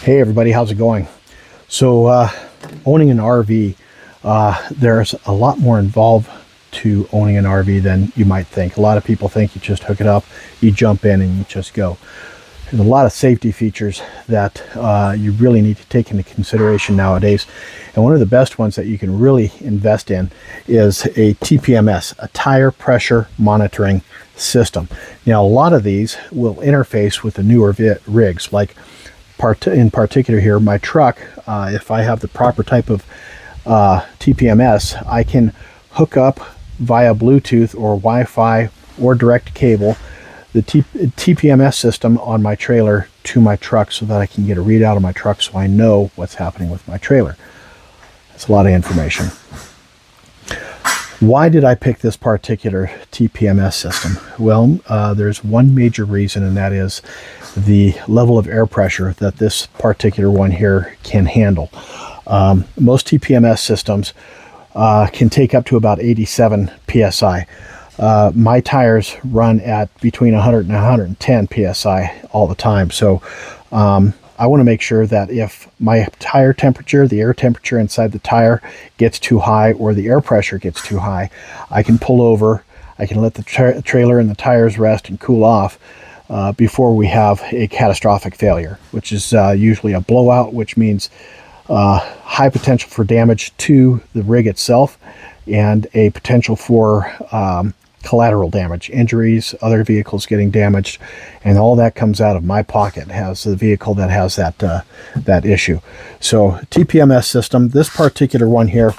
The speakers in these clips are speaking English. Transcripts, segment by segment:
Hey everybody, how's it going? So owning an RV, there's a lot more involved to owning an RV than you might think. A lot of people think you just hook it up, you jump in and you just go. There's a lot of safety features that you really need to take into consideration nowadays. And one of the best ones that you can really invest in is a TPMS, a tire pressure monitoring system. Now, a lot of these will interface with the newer rigs, like in particular here, my truck, if I have the proper type of TPMS, I can hook up via Bluetooth or Wi-Fi or direct cable the TPMS system on my trailer to my truck so that I can get a readout of my truck so I know what's happening with my trailer. That's a lot of information. Why did I pick this particular TPMS system? Well, there's one major reason, and that is the level of air pressure that this particular one here can handle. Most TPMS systems can take up to about 87 PSI. My tires run at between 100 and 110 PSI all the time. So I want to make sure that if my tire temperature, the air temperature inside the tire gets too high or the air pressure gets too high, I can pull over, I can let the trailer and the tires rest and cool off before we have a catastrophic failure, which is usually a blowout, which means high potential for damage to the rig itself and a potential for collateral damage, injuries, other vehicles getting damaged, and all that comes out of my pocket as the vehicle that has that issue. So TPMS system, this particular one here,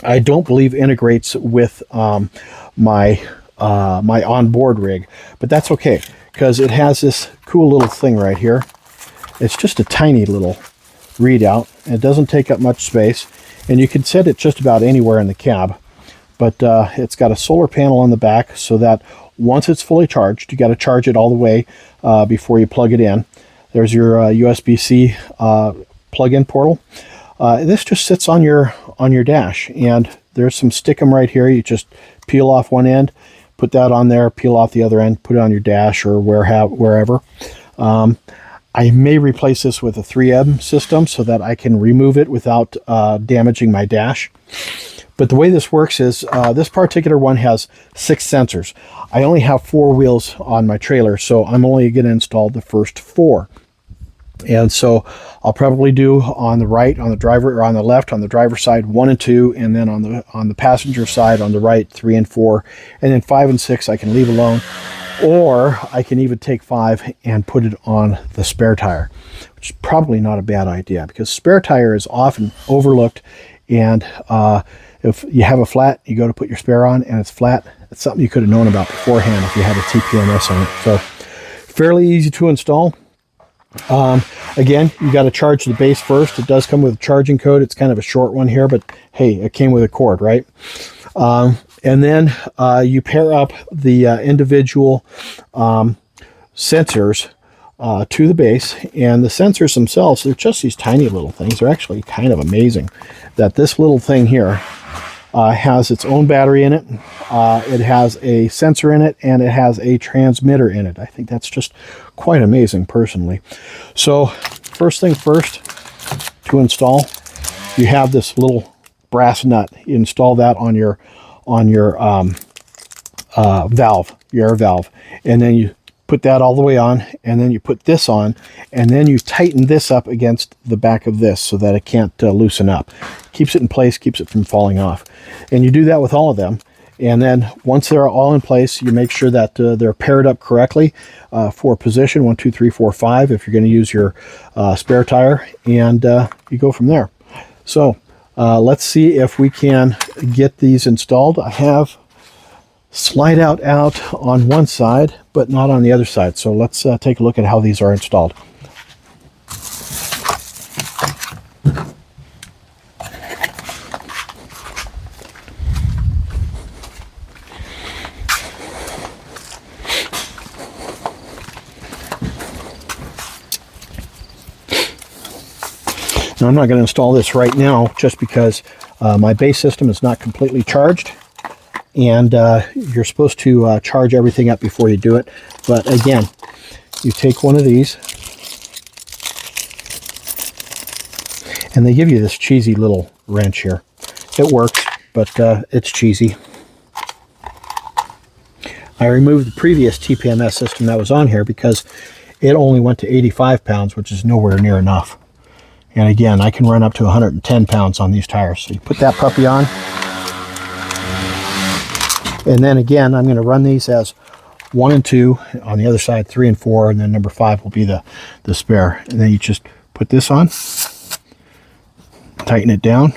I don't believe integrates with my onboard rig, but that's okay because it has this cool little thing right here. It's just a tiny little readout. It doesn't take up much space, and you can set it just about anywhere in the cab. But it's got a solar panel on the back so that once it's fully charged, you got to charge it all the way before you plug it in. There's your USB-C plug-in portal. This just sits on your dash, and there's some stickum right here. You just peel off one end, put that on there, peel off the other end, put it on your dash or wherever. I may replace this with a 3M system so that I can remove it without damaging my dash. But the way this works is this particular one has 6 sensors. I only have 4 wheels on my trailer, so I'm only going to install the first 4. And so I'll probably do on the right, on the driver, or on the left, on the driver's side, 1 and 2, and then on the passenger side, on the right, 3 and 4, and then 5 and 6 I can leave alone. Or I can even take 5 and put it on the spare tire, which is probably not a bad idea because spare tire is often overlooked. And if you have a flat, you go to put your spare on and it's flat, it's something you could have known about beforehand if you had a TPMS on it. So fairly easy to install. Again, you got to charge the base first. It does come with a charging code. It's kind of a short one here, but hey, it came with a cord, right? And then you pair up the individual sensors to the base, and the sensors themselves, they're just these tiny little things. They're actually kind of amazing that this little thing here has its own battery in it. It has a sensor in it, and it has a transmitter in it. I think that's just quite amazing personally. So first thing first, to install, you have this little brass nut. You install that on your valve, your air valve, and then you put that all the way on, and then you put this on, and then you tighten this up against the back of this so that it can't loosen up. Keeps it in place, keeps it from falling off. And you do that with all of them. And then once they're all in place, you make sure that they're paired up correctly for position 1, 2, 3, 4, 5 if you're going to use your spare tire, and you go from there. So let's see if we can get these installed. I have slide out on one side, but not on the other side. So let's take a look at how these are installed. Now I'm not going to install this right now just because my base system is not completely charged. And you're supposed to charge everything up before you do it. But again, you take one of these, And they give you this cheesy little wrench here. It works, but it's cheesy. I removed the previous TPMS system that was on here because it only went to 85 pounds, which is nowhere near enough. And again, I can run up to 110 pounds on these tires. So you put that puppy on. And then again, I'm going to run these as 1 and 2. On the other side, 3 and 4. And then number 5 will be the spare. And then you just put this on. Tighten it down.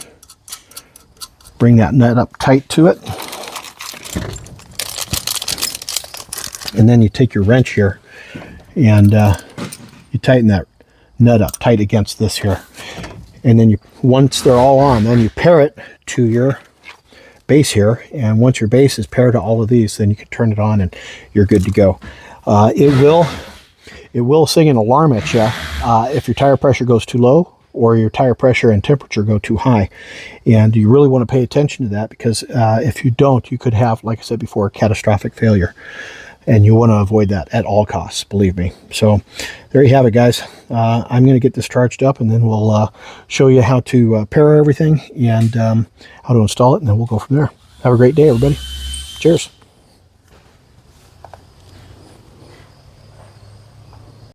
Bring that nut up tight to it. And then you take your wrench here and you tighten that nut up tight against this here. And then once they're all on, then you pair it to your base here. And once your base is paired to all of these, then you can turn it on and you're good to go. It will sing an alarm at you if your tire pressure goes too low or your tire pressure and temperature go too high. And you really want to pay attention to that, because if you don't, you could have, like I said before, catastrophic failure. And you want to avoid that at all costs, believe me. So there you have it, guys. I'm going to get this charged up, and then we'll show you how to pair everything and how to install it, and then we'll go from there. Have a great day, everybody. Cheers.